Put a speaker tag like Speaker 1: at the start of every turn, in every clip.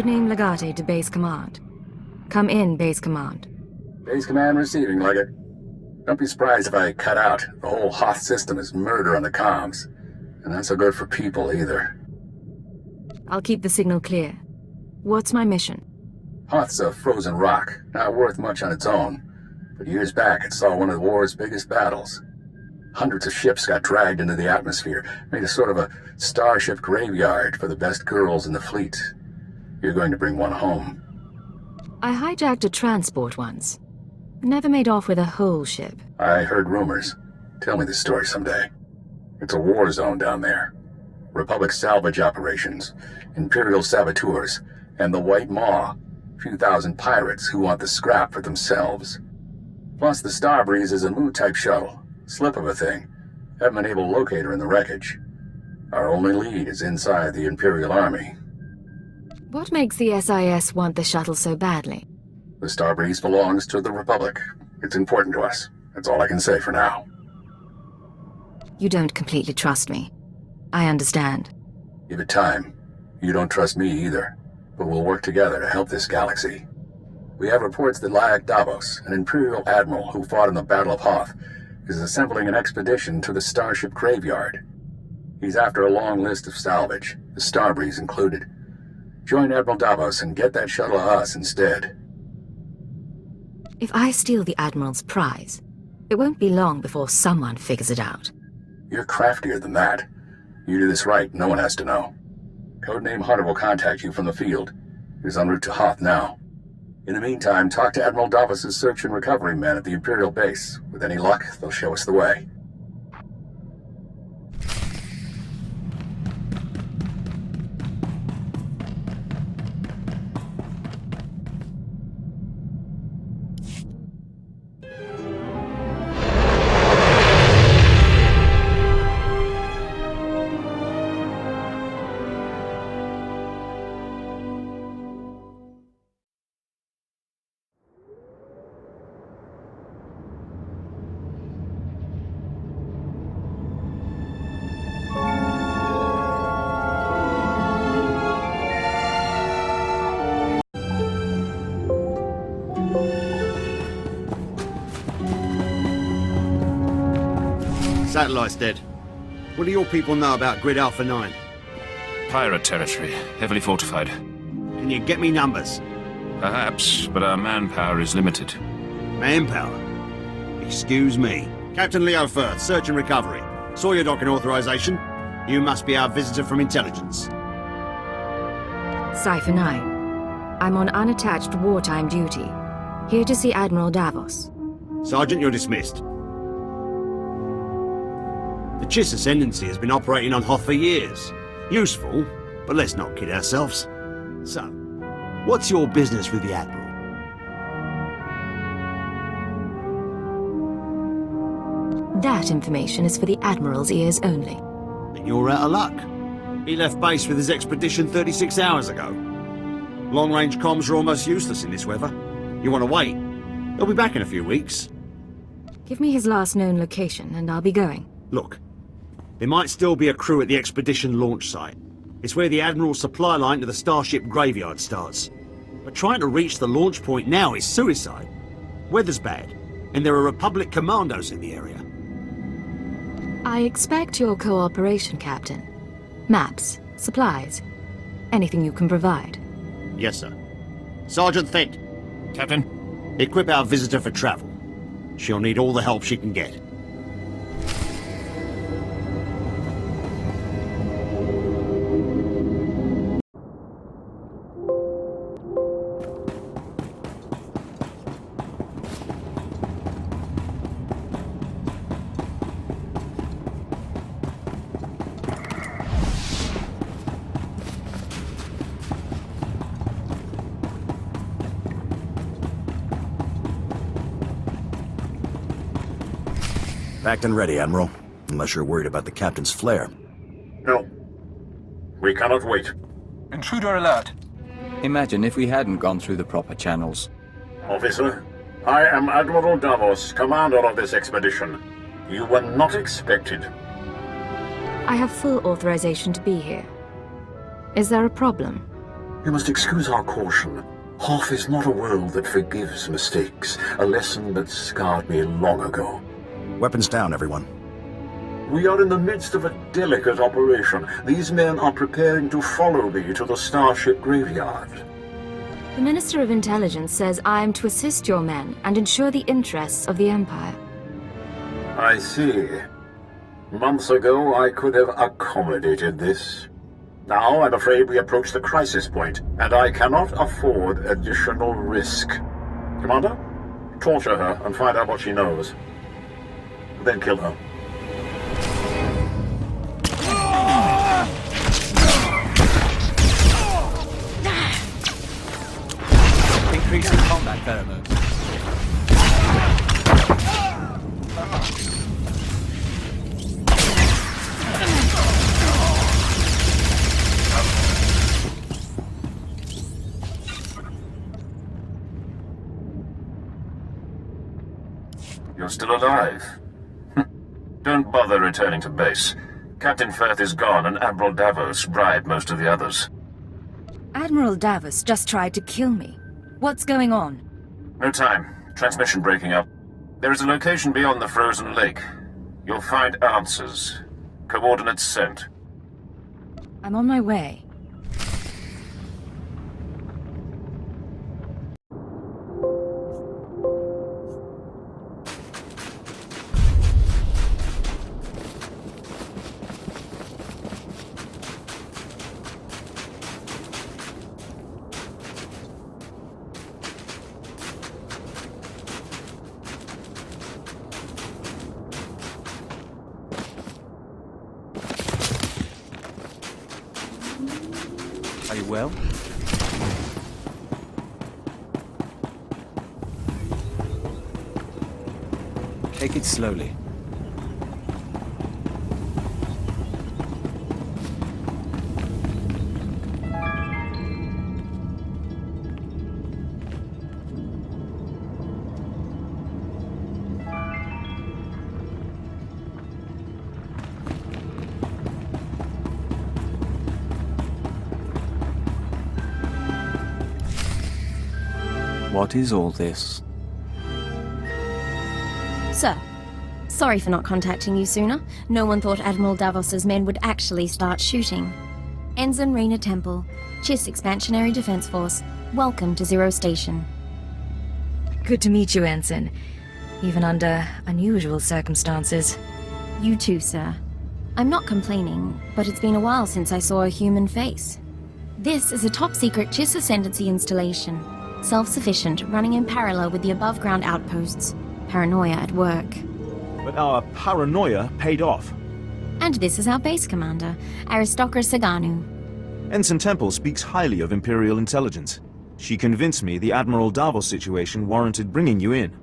Speaker 1: Codename Legate to Base Command. Come in, Base Command.
Speaker 2: Base Command receiving, Leggett. Don't be surprised if I cut out. The whole Hoth system is murder on the comms. And not so good for people, either.
Speaker 1: I'll keep the signal clear. What's my mission?
Speaker 2: Hoth's a frozen rock, not worth much on its own. But years back, it saw one of the war's biggest battles. Hundreds of ships got dragged into the atmosphere, made a sort of a starship graveyard for the best girls in the fleet. You're going to bring one home.
Speaker 1: I hijacked a transport once. Never made off with a whole ship.
Speaker 2: I heard rumors. Tell me the story someday. It's a war zone down there. Republic salvage operations, Imperial saboteurs, and the White Maw. Few thousand pirates who want the scrap for themselves. Plus the Starbreeze is a Mu-type shuttle. Slip of a thing. Haven't been able to locate her in the wreckage. Our only lead is inside the Imperial Army.
Speaker 1: What makes the SIS want the shuttle so badly?
Speaker 2: The Starbreeze belongs to the Republic. It's important to us. That's all I can say for now.
Speaker 1: You don't completely trust me. I understand.
Speaker 2: Give it time. You don't trust me either. But we'll work together to help this galaxy. We have reports that Lyak Davos, an Imperial admiral who fought in the Battle of Hoth, is assembling an expedition to the Starship Graveyard. He's after a long list of salvage, the Starbreeze included. Join Admiral Davos and get that shuttle to us instead.
Speaker 1: If I steal the Admiral's prize, it won't be long before someone figures it out.
Speaker 2: You're craftier than that. You do this right, no one has to know. Codename Hunter will contact you from the field. He's en route to Hoth now. In the meantime, talk to Admiral Davos' search and recovery men at the Imperial base. With any luck, they'll show us the way.
Speaker 3: Satellite's dead. What do your people know about Grid Alpha 9?
Speaker 4: Pirate territory, heavily fortified.
Speaker 3: Can you get me numbers?
Speaker 4: Perhaps, but our manpower is limited.
Speaker 3: Manpower? Excuse me. Captain Leo Firth, search and recovery. Saw your docking authorization. You must be our visitor from intelligence.
Speaker 1: Cypher 9. I'm on unattached wartime duty. Here to see Admiral Davos.
Speaker 3: Sergeant, you're dismissed. The Chiss Ascendancy has been operating on Hoth for years. Useful, but let's not kid ourselves. So, what's your business with the Admiral?
Speaker 1: That information is for the Admiral's ears only.
Speaker 3: Then you're out of luck. He left base with his expedition 36 hours ago. Long-range comms are almost useless in this weather. You want to wait? He'll be back in a few weeks.
Speaker 1: Give me his last known location and I'll be going.
Speaker 3: Look, there might still be a crew at the expedition launch site. It's where the Admiral's supply line to the Starship Graveyard starts. But trying to reach the launch point now is suicide. Weather's bad, and there are Republic commandos in the area.
Speaker 1: I expect your cooperation, Captain. Maps, supplies, anything you can provide.
Speaker 3: Yes, sir. Sergeant Thent.
Speaker 4: Captain?
Speaker 3: Equip our visitor for travel. She'll need all the help she can get.
Speaker 5: Packed and ready, Admiral. Unless you're worried about the captain's flare.
Speaker 2: No. We cannot wait.
Speaker 6: Intruder alert.
Speaker 7: Imagine if we hadn't gone through the proper channels.
Speaker 2: Officer, I am Admiral Davos, commander of this expedition. You were not expected.
Speaker 1: I have full authorization to be here. Is there a problem?
Speaker 2: You must excuse our caution. Hoth is not a world that forgives mistakes, a lesson that scarred me long ago.
Speaker 5: Weapons down, everyone.
Speaker 2: We are in the midst of a delicate operation. These men are preparing to follow me to the starship graveyard.
Speaker 1: The Minister of Intelligence says I am to assist your men and ensure the interests of the Empire.
Speaker 2: I see. Months ago, I could have accommodated this. Now, I'm afraid we approach the crisis point, and I cannot afford additional risk. Commander, torture her and find out what she knows. Then kill her.
Speaker 7: Increasing combat pheromones.
Speaker 4: You're still alive. Don't bother returning to base. Captain Firth is gone and Admiral Davos bribed most of the others.
Speaker 1: Admiral Davos just tried to kill me. What's going on?
Speaker 4: No time. Transmission breaking up. There is a location beyond the frozen lake. You'll find answers. Coordinates sent.
Speaker 1: I'm on my way.
Speaker 7: Are you well? Take it slowly. What is all this?
Speaker 8: Sir, sorry for not contacting you sooner. No one thought Admiral Davos's men would actually start shooting. Ensign Reyna Temple, Chiss Expansionary Defense Force, welcome to Zero Station.
Speaker 1: Good to meet you, Ensign. Even under unusual circumstances.
Speaker 8: You too, sir. I'm not complaining, but it's been a while since I saw a human face. This is a top-secret Chiss Ascendancy installation. Self-sufficient, running in parallel with the above-ground outposts. Paranoia at work.
Speaker 9: But our paranoia paid off.
Speaker 8: And this is our base commander, Aristocra Saganu.
Speaker 9: Ensign Temple speaks highly of Imperial intelligence. She convinced me the Admiral Davos situation warranted bringing you in.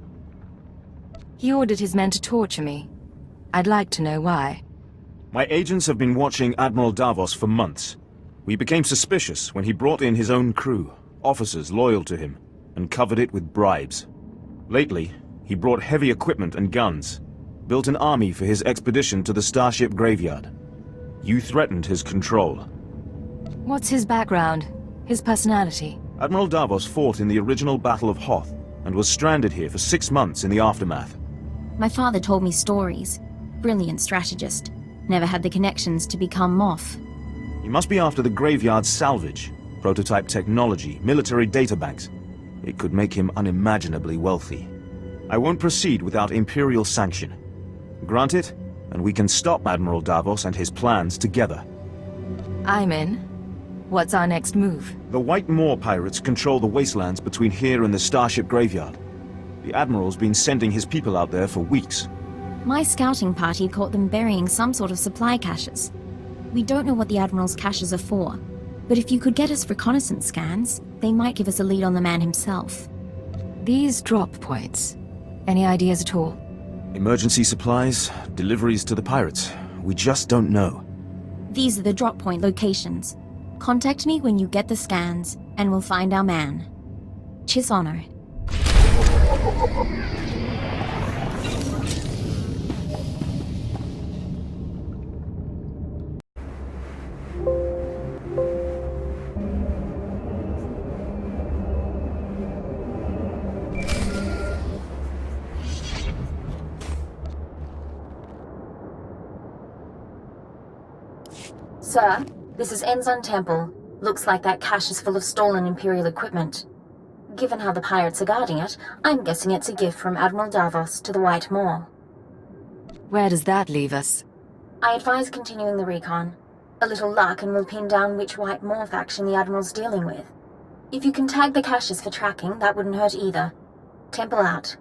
Speaker 1: He ordered his men to torture me. I'd like to know why.
Speaker 9: My agents have been watching Admiral Davos for months. We became suspicious when he brought in his own crew, officers loyal to him, and covered it with bribes. Lately, he brought heavy equipment and guns, built an army for his expedition to the Starship Graveyard. You threatened his control.
Speaker 1: What's his background? His personality?
Speaker 9: Admiral Davos fought in the original Battle of Hoth, and was stranded here for 6 months in the aftermath.
Speaker 8: My father told me stories. Brilliant strategist. Never had the connections to become Moth.
Speaker 9: He must be after the Graveyard's salvage, prototype technology, military databanks. It could make him unimaginably wealthy. I won't proceed without Imperial sanction. Grant it, and we can stop Admiral Davos and his plans together.
Speaker 1: I'm in. What's our next move?
Speaker 9: The White Moor pirates control the wastelands between here and the Starship Graveyard. The Admiral's been sending his people out there for weeks.
Speaker 8: My scouting party caught them burying some sort of supply caches. We don't know what the Admiral's caches are for, but if you could get us reconnaissance scans, they might give us a lead on the man himself.
Speaker 1: These drop points. Any ideas at all?
Speaker 9: Emergency supplies, deliveries to the pirates. We just don't know.
Speaker 8: These are the drop point locations. Contact me when you get the scans, and we'll find our man. Chis honor.
Speaker 6: Sir, this is Enzon Temple. Looks like that cache is full of stolen Imperial equipment. Given how the pirates are guarding it, I'm guessing it's a gift from Admiral Davos to the White Moor.
Speaker 1: Where does that leave us?
Speaker 6: I advise continuing the recon. A little luck and we'll pin down which White Moor faction the Admiral's dealing with. If you can tag the caches for tracking, that wouldn't hurt either. Temple out.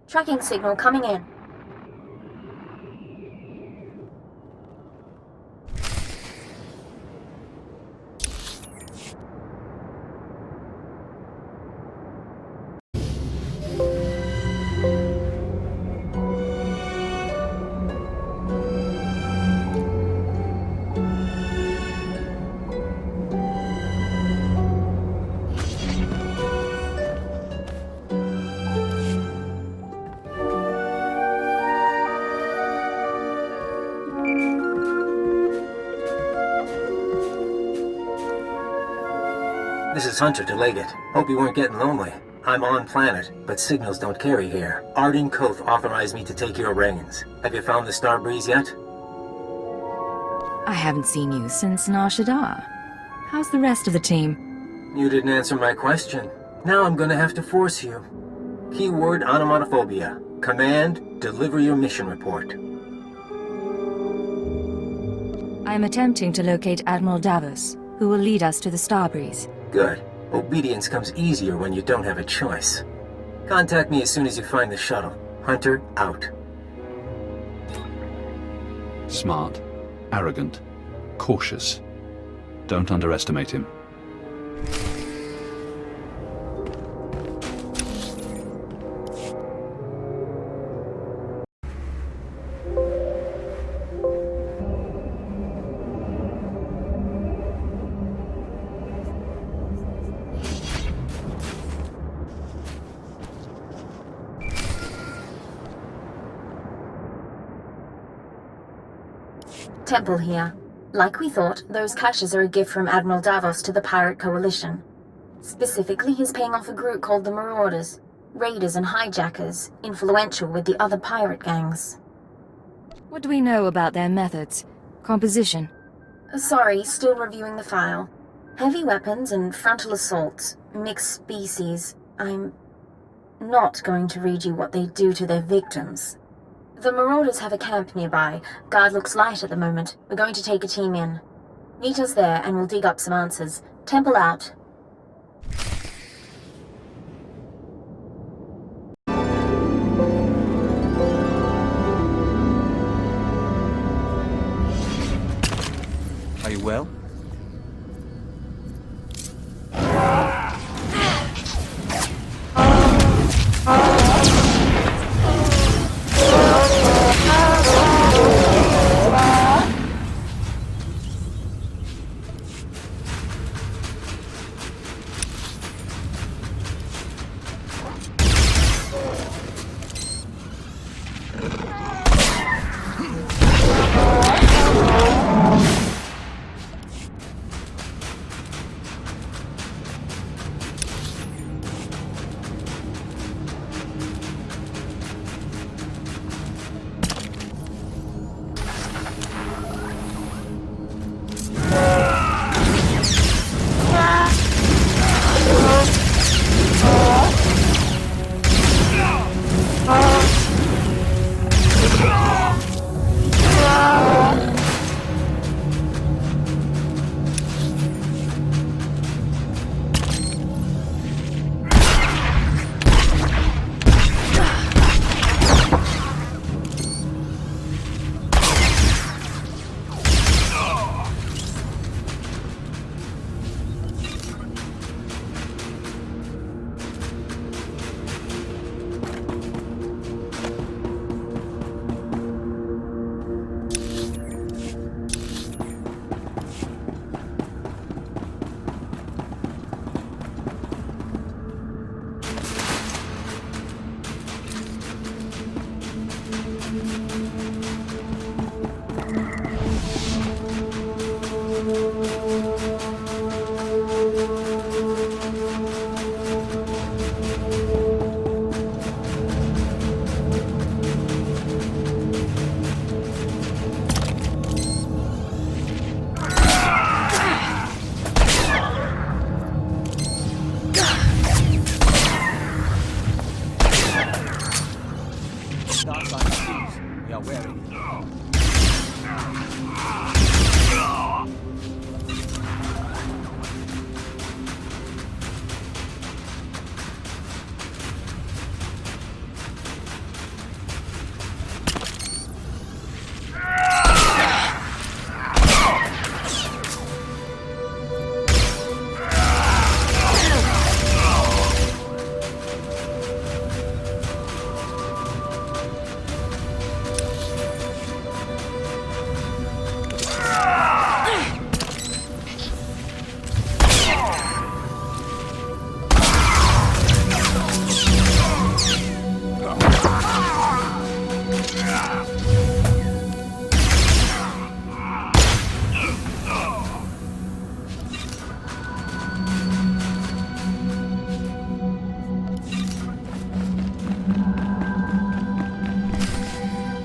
Speaker 6: Tracking signal coming in.
Speaker 10: This is Hunter to Leggett. Hope you weren't getting lonely. I'm on planet, but signals don't carry here. Arden Hoth authorized me to take your reins. Have you found the Star Breeze yet?
Speaker 1: I haven't seen you since SWTOR. How's the rest of the team?
Speaker 10: You didn't answer my question. Now I'm gonna have to force you. Keyword onomatophobia. Command, deliver your mission report.
Speaker 1: I am attempting to locate Admiral Davos, who will lead us to the Starbreeze.
Speaker 10: Good. Obedience comes easier when you don't have a choice. Contact me as soon as you find the shuttle. Hunter, out.
Speaker 11: Smart, arrogant, cautious. Don't underestimate him.
Speaker 6: Temple here. Like we thought, those caches are a gift from Admiral Davos to the Pirate Coalition. Specifically, he's paying off a group called the Marauders. Raiders and hijackers, influential with the other pirate gangs.
Speaker 1: What do we know about their methods? Composition?
Speaker 6: Sorry, still reviewing the file. Heavy weapons and frontal assaults, mixed species. I'm not going to read you what they do to their victims. The Marauders have a camp nearby. Guard looks light at the moment. We're going to take a team in. Meet us there and we'll dig up some answers. Temple out.
Speaker 7: Are you well?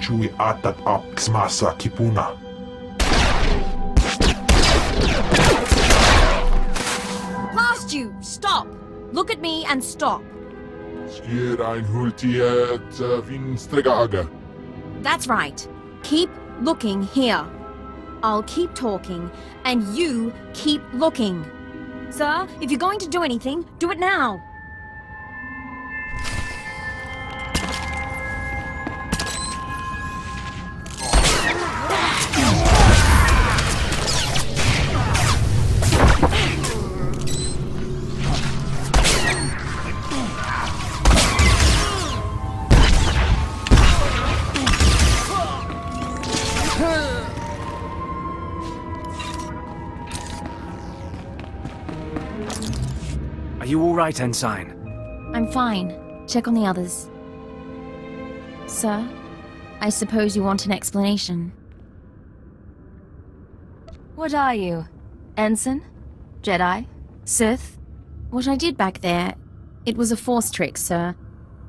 Speaker 12: chui atat ap xmasa kipuna.
Speaker 8: Blast you! Stop! Look at me and stop.
Speaker 12: Skier ein hultiet vinstregaaga.
Speaker 8: That's right. Keep looking here. I'll keep talking, and you keep looking. Sir, if you're going to do anything, do it now.
Speaker 7: Are you all right, Ensign?
Speaker 8: I'm fine. Check on the others. Sir, I suppose you want an explanation. What are you? Ensign? Jedi? Sith? What I did back there, it was a force trick, sir.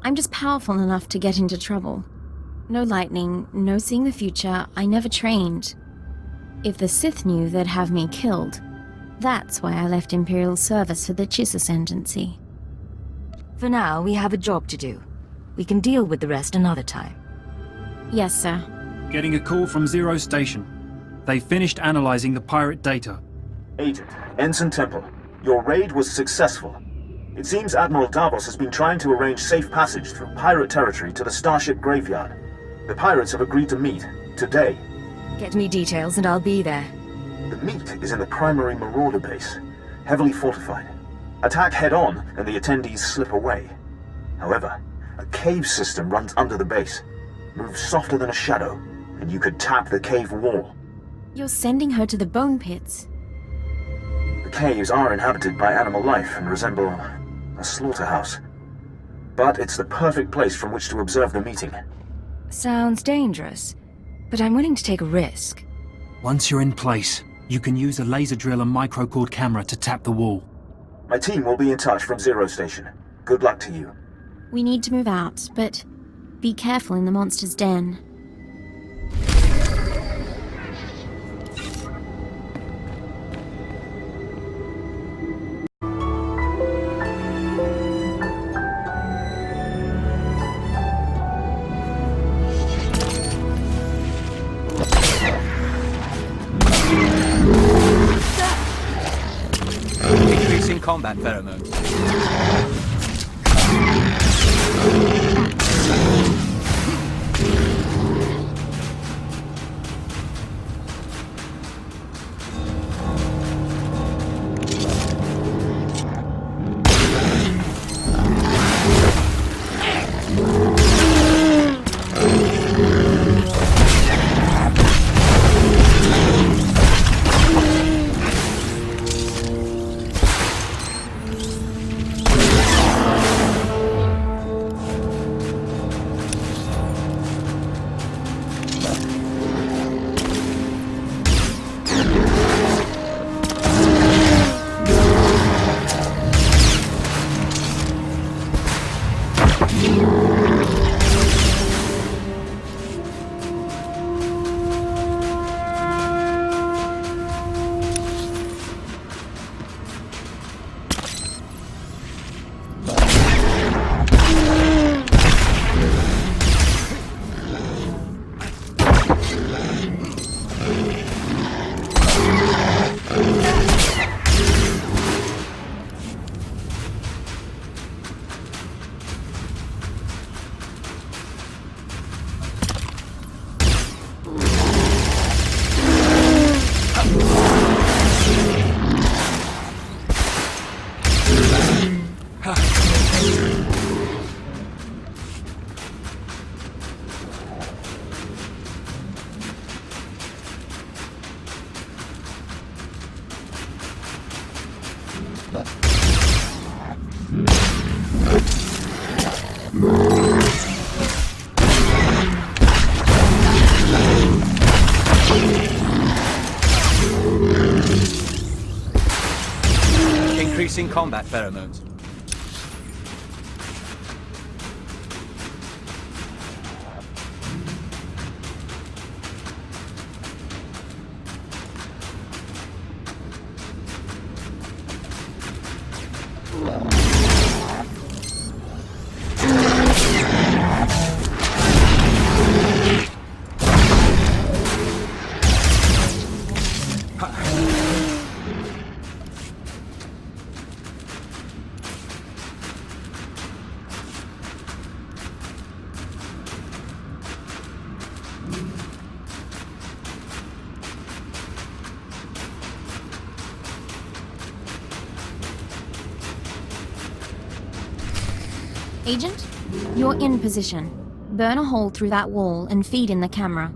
Speaker 8: I'm just powerful enough to get into trouble. No lightning, no seeing the future, I never trained. If the Sith knew, they'd have me killed. That's why I left Imperial service for the Chiss Ascendancy.
Speaker 1: For now, we have a job to do. We can deal with the rest another time.
Speaker 8: Yes, sir.
Speaker 13: Getting a call from Zero Station. They finished analyzing the pirate data.
Speaker 14: Agent, Ensign Temple, your raid was successful. It seems Admiral Davos has been trying to arrange safe passage through pirate territory to the Starship Graveyard. The pirates have agreed to meet, today.
Speaker 1: Get me details and I'll be there.
Speaker 14: The meet is in the primary Marauder base, heavily fortified. Attack head-on and the attendees slip away. However, a cave system runs under the base. Moves softer than a shadow, and you could tap the cave wall.
Speaker 8: You're sending her to the bone pits.
Speaker 14: The caves are inhabited by animal life and resemble a slaughterhouse. But it's the perfect place from which to observe the meeting.
Speaker 1: Sounds dangerous, but I'm willing to take a risk.
Speaker 13: Once you're in place, you can use a laser drill and microcord camera to tap the wall.
Speaker 14: My team will be in touch from Zero Station. Good luck to you.
Speaker 8: We need to move out, but be careful in the monster's den.
Speaker 7: Increasing combat pheromones. Increasing combat pheromones.
Speaker 8: Agent, you're in position. Burn a hole through that wall and feed in the camera.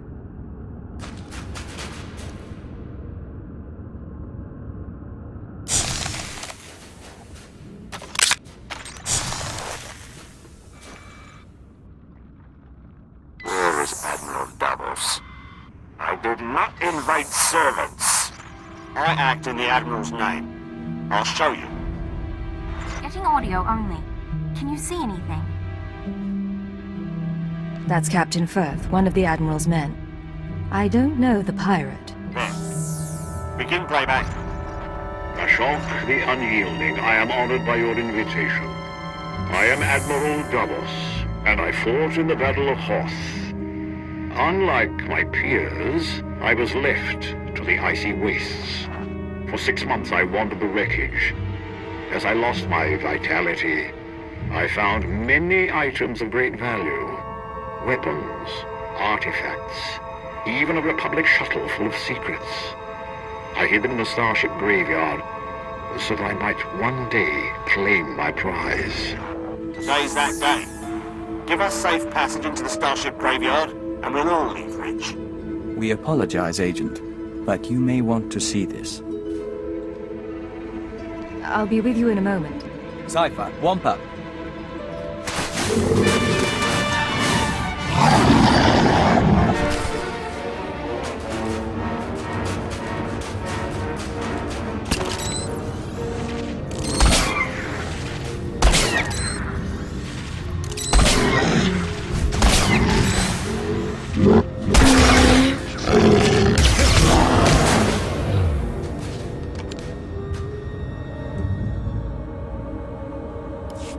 Speaker 4: Where is Admiral Davos? I did not invite servants.
Speaker 3: I act in the Admiral's name. I'll show you.
Speaker 8: Getting audio only. Can you see anything?
Speaker 1: That's Captain Firth, one of the Admiral's men. I don't know the pirate.
Speaker 3: There. Begin playback.
Speaker 15: Ashok the Unyielding, I am honored by your invitation. I am Admiral Davos, and I fought in the Battle of Hoth. Unlike my peers, I was left to the icy wastes. For 6 months I wandered the wreckage. As I lost my vitality, I found many items of great value. Weapons, artifacts, even a Republic shuttle full of secrets. I hid them in the starship graveyard so that I might one day claim my prize.
Speaker 3: Today's that day. Give us safe passage into the starship graveyard, and we'll all leave rich.
Speaker 7: We apologize, Agent, but you may want to see this.
Speaker 1: I'll be with you in a moment.
Speaker 7: Cypher, Wampa.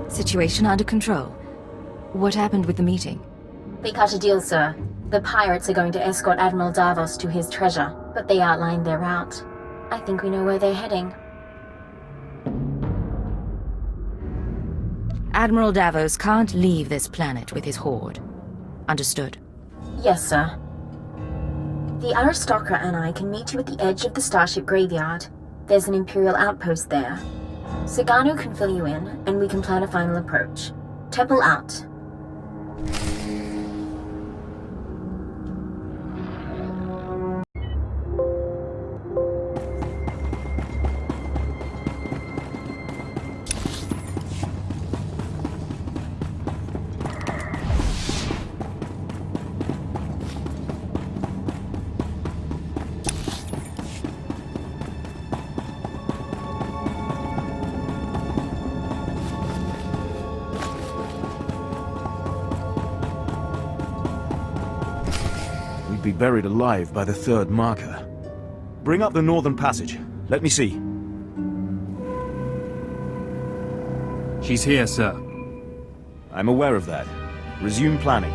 Speaker 1: Situation under control. What happened with the meeting?
Speaker 6: They cut a deal, sir. The pirates are going to escort Admiral Davos to his treasure, but they outlined their route. I think we know where they're heading.
Speaker 1: Admiral Davos can't leave this planet with his horde. Understood.
Speaker 6: Yes, sir. The aristocrat and I can meet you at the edge of the starship graveyard. There's an Imperial outpost there. Sagano can fill you in, and we can plan a final approach. Temple out.
Speaker 9: Be buried alive by the third marker. Bring up the northern passage. Let me see.
Speaker 13: She's here, sir.
Speaker 9: I'm aware of that. Resume planning.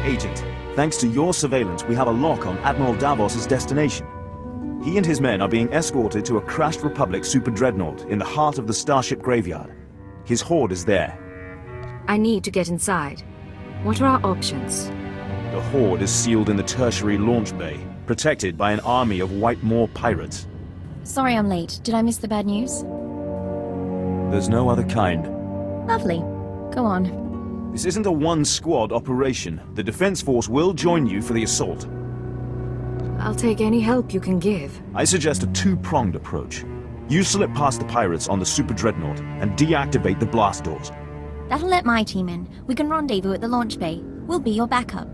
Speaker 9: Agent, thanks to your surveillance, we have a lock on Admiral Davos's destination. He and his men are being escorted to a crashed Republic super dreadnought in the heart of the starship graveyard. His horde is there.
Speaker 1: I need to get inside. What are our options?
Speaker 9: The horde is sealed in the tertiary launch bay, protected by an army of White Moor pirates.
Speaker 8: Sorry I'm late. Did I miss the bad news?
Speaker 9: There's no other kind.
Speaker 8: Lovely. Go on.
Speaker 9: This isn't a one-squad operation. The Defense Force will join you for the assault.
Speaker 1: I'll take any help you can give.
Speaker 9: I suggest a two-pronged approach. You slip past the pirates on the super dreadnought and deactivate the blast doors.
Speaker 8: That'll let my team in. We can rendezvous at the launch bay. We'll be your backup.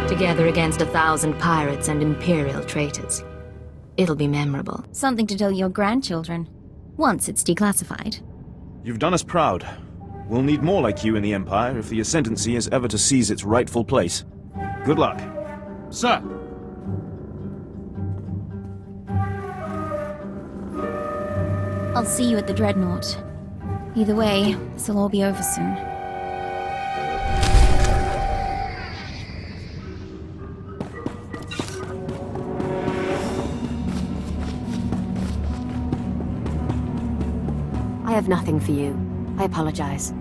Speaker 1: Together against 1,000 pirates and Imperial traitors. It'll be memorable.
Speaker 8: Something to tell your grandchildren. Once it's declassified.
Speaker 9: You've done us proud. We'll need more like you in the Empire if the Ascendancy is ever to seize its rightful place. Good luck.
Speaker 13: Sir!
Speaker 8: I'll see you at the Dreadnought. Either way, this'll all be over soon.
Speaker 1: I have nothing for you. I apologize.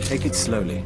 Speaker 5: Take it slowly.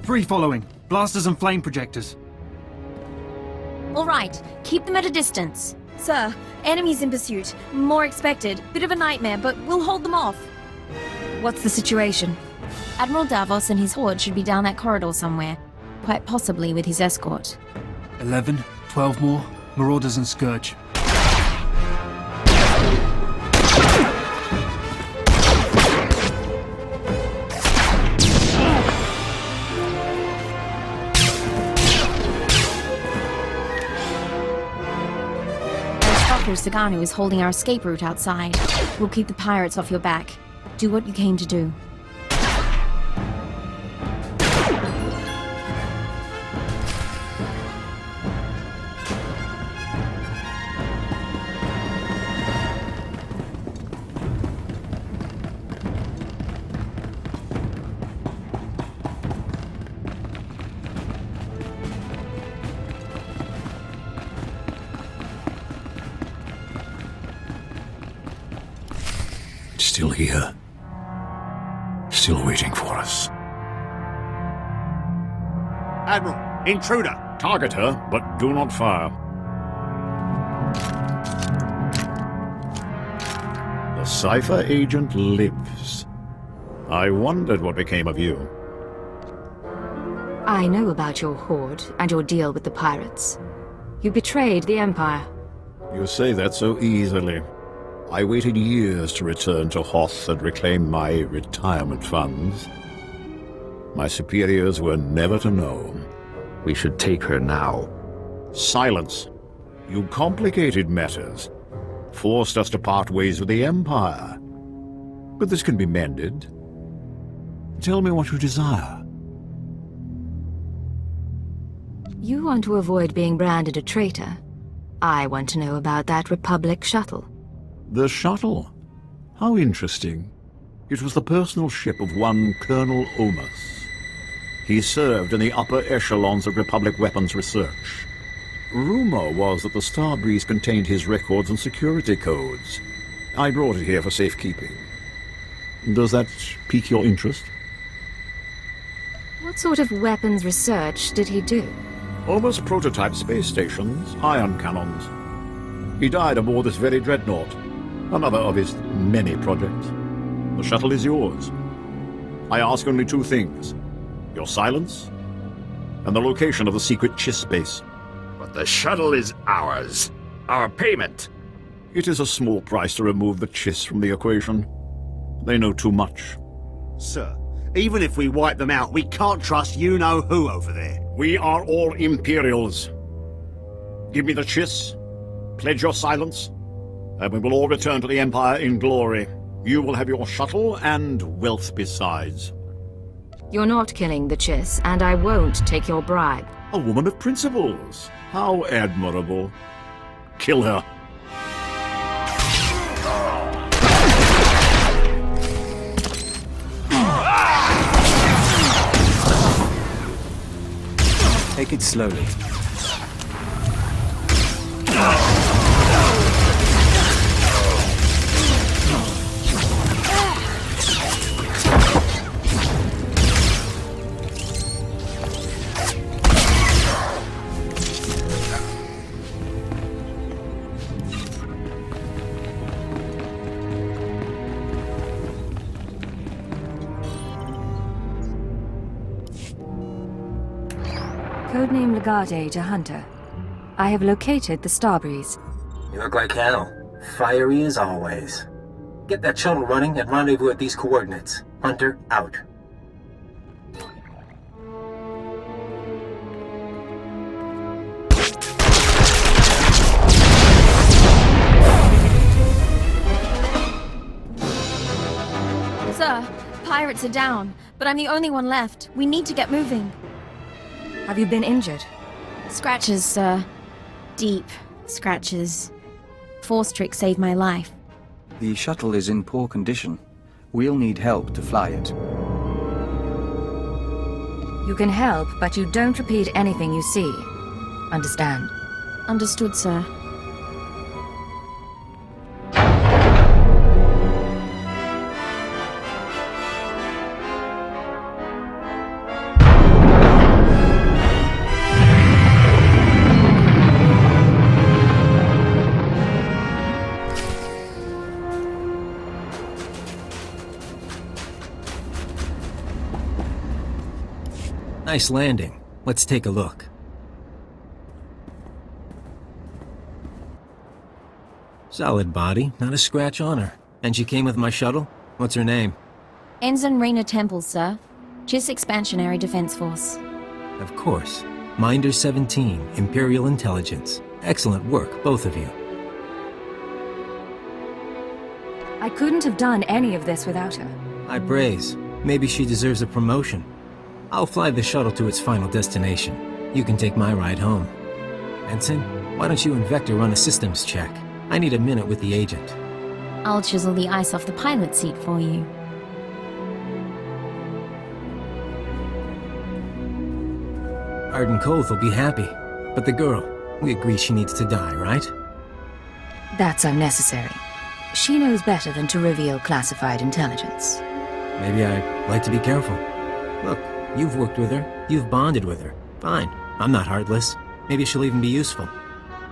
Speaker 13: Free following. Blasters and flame projectors.
Speaker 8: All right, keep them at a distance.
Speaker 16: Sir, enemies in pursuit. More expected. Bit of a nightmare, but we'll hold them off. What's the situation?
Speaker 8: Admiral Davos and his horde should be down that corridor somewhere. Quite possibly with his escort.
Speaker 13: 11, 12 more. Marauders and Scourge.
Speaker 8: Sagano is holding our escape route outside. We'll keep the pirates off your back. Do what you came to do.
Speaker 5: Still here. Still waiting for us.
Speaker 3: Admiral, intruder!
Speaker 17: Target her, but do not fire. The Cypher agent lives. I wondered what became of you.
Speaker 1: I know about your horde and your deal with the pirates. You betrayed the Empire.
Speaker 17: You say that so easily. I waited years to return to Hoth and reclaim my retirement funds. My superiors were never to know.
Speaker 18: We should take her now.
Speaker 17: Silence. You complicated matters. Forced us to part ways with the Empire. But this can be mended. Tell me what you desire.
Speaker 1: You want to avoid being branded a traitor. I want to know about that Republic shuttle.
Speaker 17: The shuttle? How interesting. It was the personal ship of one Colonel Omus. He served in the upper echelons of Republic weapons research. Rumor was that the Starbreeze contained his records and security codes. I brought it here for safekeeping. Does that pique your interest?
Speaker 1: What sort of weapons research did he do?
Speaker 17: Almost prototype space stations, ion cannons. He died aboard this very dreadnought, another of his many projects. The shuttle is yours. I ask only two things: your silence, and the location of the secret Chiss base.
Speaker 19: But the shuttle is ours. Our payment.
Speaker 17: It is a small price to remove the Chiss from the equation. They know too much.
Speaker 3: Sir, even if we wipe them out, we can't trust you-know-who over there.
Speaker 17: We are all Imperials. Give me the Chiss, pledge your silence, and we will all return to the Empire in glory. You will have your shuttle and wealth besides.
Speaker 1: You're not killing the Chiss, and I won't take your bribe.
Speaker 17: A woman of principles. How admirable. Kill her.
Speaker 7: Take it slowly.
Speaker 1: Codename Legade to Hunter. I have located the Starbreeze.
Speaker 10: You look like hell. Fiery as always. Get that shuttle running and rendezvous at these coordinates. Hunter, out.
Speaker 16: Sir, pirates are down, but I'm the only one left. We need to get moving.
Speaker 1: Have you been injured?
Speaker 8: Scratches, sir. Deep scratches. Force trick saved my life.
Speaker 7: The shuttle is in poor condition. We'll need help to fly it.
Speaker 1: You can help, but you don't repeat anything you see. Understand?
Speaker 8: Understood, sir.
Speaker 10: Nice landing. Let's take a look. Solid body, not a scratch on her. And she came with my shuttle? What's her name?
Speaker 8: Ensign Rena Temple, sir. Chiss Expansionary Defense Force.
Speaker 10: Of course. Minder 17, Imperial Intelligence. Excellent work, both of you.
Speaker 1: I couldn't have done any of this without her.
Speaker 10: High praise. Maybe she deserves a promotion. I'll fly the shuttle to its final destination. You can take my ride home. Ensign, why don't you and Vector run a systems check? I need a minute with the agent.
Speaker 8: I'll chisel the ice off the pilot seat for you.
Speaker 10: Arden Koth will be happy. But the girl, we agree she needs to die, right?
Speaker 1: That's unnecessary. She knows better than to reveal classified intelligence.
Speaker 10: Maybe I'd like to be careful. Look, you've worked with her. You've bonded with her. Fine. I'm not heartless. Maybe she'll even be useful.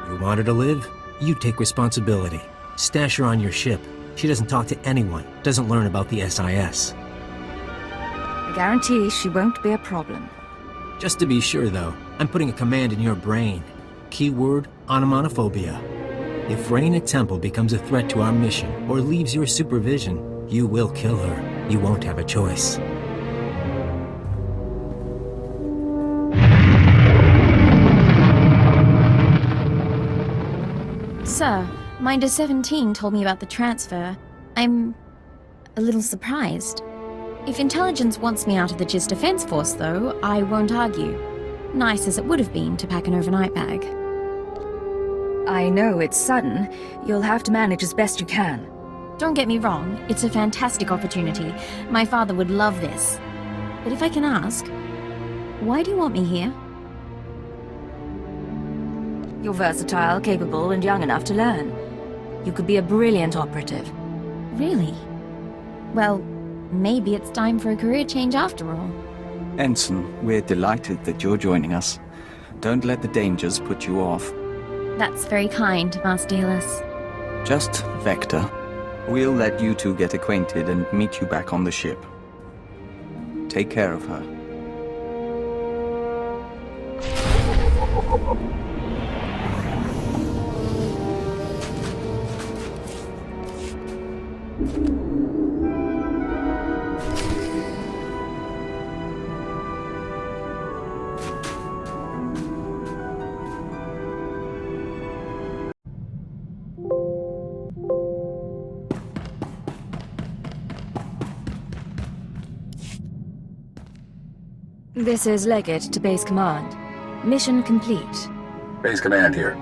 Speaker 10: You want her to live? You take responsibility. Stash her on your ship. She doesn't talk to anyone. Doesn't learn about the SIS.
Speaker 1: I guarantee she won't be a problem.
Speaker 10: Just to be sure, though, I'm putting a command in your brain. Keyword, onomatophobia. If Rena Temple becomes a threat to our mission, or leaves your supervision, you will kill her. You won't have a choice.
Speaker 8: Sir, Minder 17 told me about the transfer. I'm a little surprised. If intelligence wants me out of the Chiss Defense Force, though, I won't argue. Nice as it would have been to pack an overnight bag.
Speaker 1: I know it's sudden. You'll have to manage as best you can.
Speaker 8: Don't get me wrong, it's a fantastic opportunity. My father would love this. But if I can ask, why do you want me here?
Speaker 1: You're versatile, capable, and young enough to learn. You could be a brilliant operative.
Speaker 8: Really? Well, maybe it's time for a career change after all.
Speaker 7: Ensign, we're delighted that you're joining us. Don't let the dangers put you off.
Speaker 8: That's very kind, Master Healus.
Speaker 7: Just Vector. We'll let you two get acquainted and meet you back on the ship. Take care of her.
Speaker 1: This is Legate to Base Command. Mission complete.
Speaker 2: Base Command here.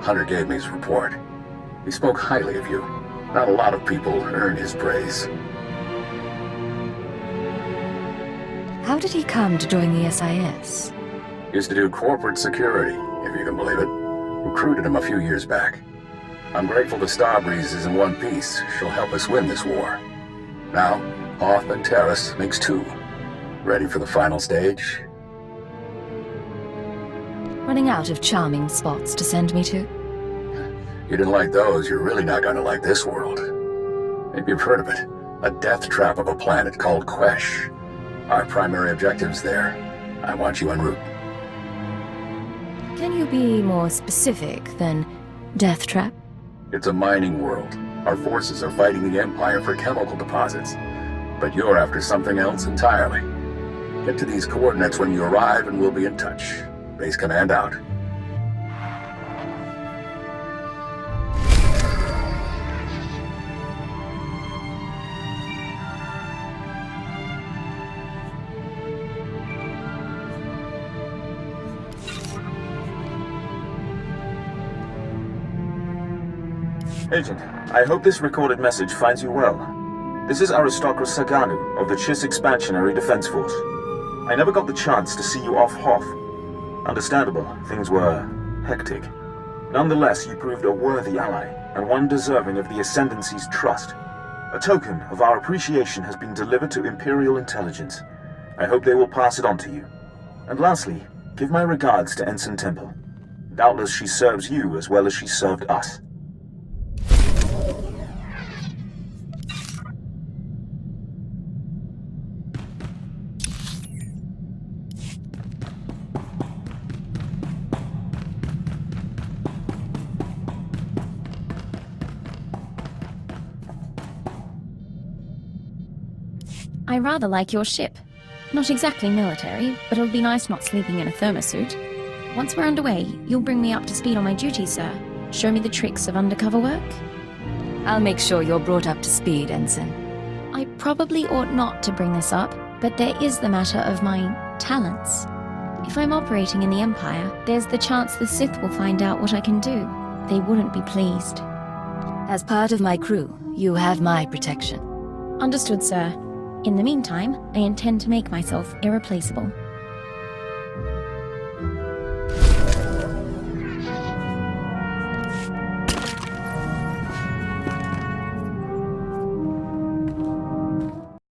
Speaker 2: Hunter gave me his report. He spoke highly of you. Not a lot of people earn his praise.
Speaker 1: How did he come to join the SIS?
Speaker 2: Used to do corporate security, if you can believe it. Recruited him a few years back. I'm grateful the Starbreeze is in one piece. She'll help us win this war. Now, Hoth and Terrace makes two. Ready for the final stage?
Speaker 1: Running out of charming spots to send me to?
Speaker 2: You didn't like those, you're really not gonna like this world. Maybe you've heard of it. A death trap of a planet called Quesh. Our primary objective's there. I want you en route.
Speaker 1: Can you be more specific than death trap?
Speaker 2: It's a mining world. Our forces are fighting the Empire for chemical deposits. But you're after something else entirely. Get to these coordinates when you arrive and we'll be in touch. Base Command out.
Speaker 14: Agent, I hope this recorded message finds you well. This is Aristocrat Saganu of the Chiss Expansionary Defense Force. I never got the chance to see you off Hoth. Understandable, things were hectic. Nonetheless, you proved a worthy ally, and one deserving of the Ascendancy's trust. A token of our appreciation has been delivered to Imperial intelligence. I hope they will pass it on to you. And lastly, give my regards to Ensign Temple. Doubtless she serves you as well as she served us.
Speaker 8: I rather like your ship. Not exactly military, but it'll be nice not sleeping in a thermosuit. Once we're underway, you'll bring me up to speed on my duties, sir. Show me the tricks of undercover work.
Speaker 1: I'll make sure you're brought up to speed, Ensign.
Speaker 8: I probably ought not to bring this up, but there is the matter of my talents. If I'm operating in the Empire, there's the chance the Sith will find out what I can do. They wouldn't be pleased.
Speaker 1: As part of my crew, you have my protection.
Speaker 8: Understood, sir. In the meantime, I intend to make myself irreplaceable.